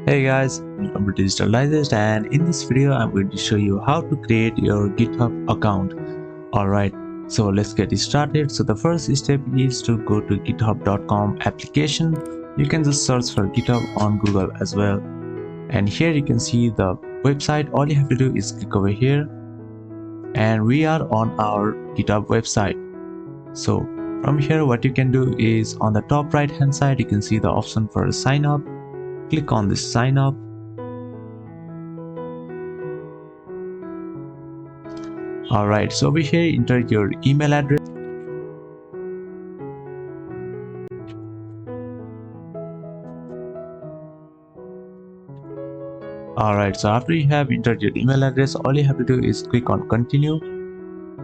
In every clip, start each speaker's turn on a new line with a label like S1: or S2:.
S1: Hey guys, welcome to Digital Digest, and in this video I'm going to show you how to create your GitHub account. Alright, so let's get started. So the first step is to go to github.com application. You can just search for GitHub on Google as well. And here you can see the website. All you have to do is click over here and we are on our GitHub website. So from here what you can do is on the top right hand side you can see the option for sign up. Click on this sign up. Alright, so over here enter your email address. Alright, so after you have entered your email address, all you have to do is click on continue.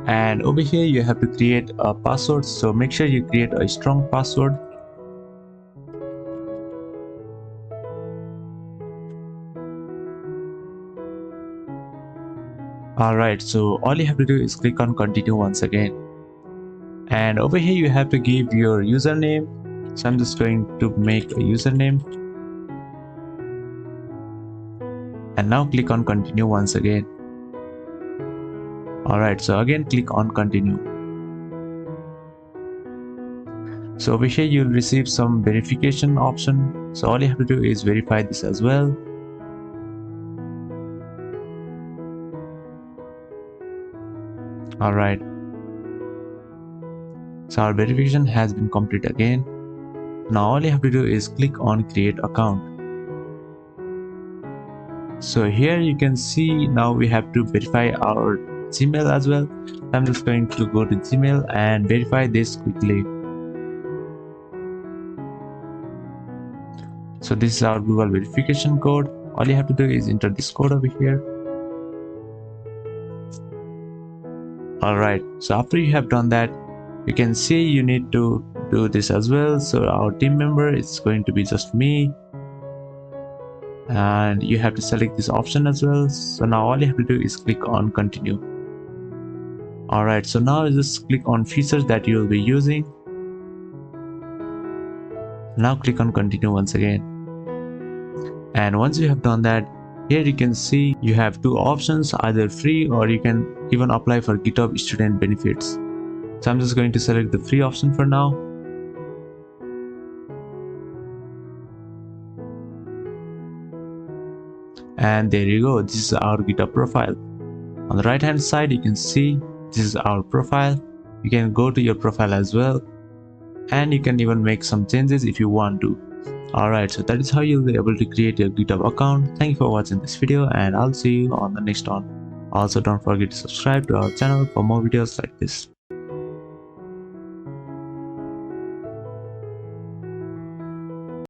S1: And over here you have to create a password, so make sure you create a strong password. Alright, so all you have to do is click on continue once again. And over here you have to give your username. So I'm just going to make a username. And now click on continue once again. Alright, so again click on continue. So over here you'll receive some verification option. So all you have to do is verify this as well. Alright, so our verification has been completed again. Now all you have to do is click on create account. So here you can see now we have to verify our Gmail as well. I'm just going to go to Gmail and verify this quickly. So this is our Google verification code. All you have to do is enter this code over here. Alright, so after you have done that, you can see you need to do this as well. So our team member is going to be just me, and you have to select this option as well. So now all you have to do is click on continue. Alright, so now just click on features that you will be using. Now click on continue once again. And once you have done that, here you can see you have two options, either free or you can even apply for GitHub student benefits. So I'm just going to select the free option for now. And there you go, this is our GitHub profile. On the right hand side you can see this is our profile. You can go to your profile as well, and you can even make some changes if you want to. Alright, so that is how you'll be able to create your GitHub account. Thank you for watching this video, and I'll see you on the next one. Also don't forget to subscribe to our channel for more videos like this.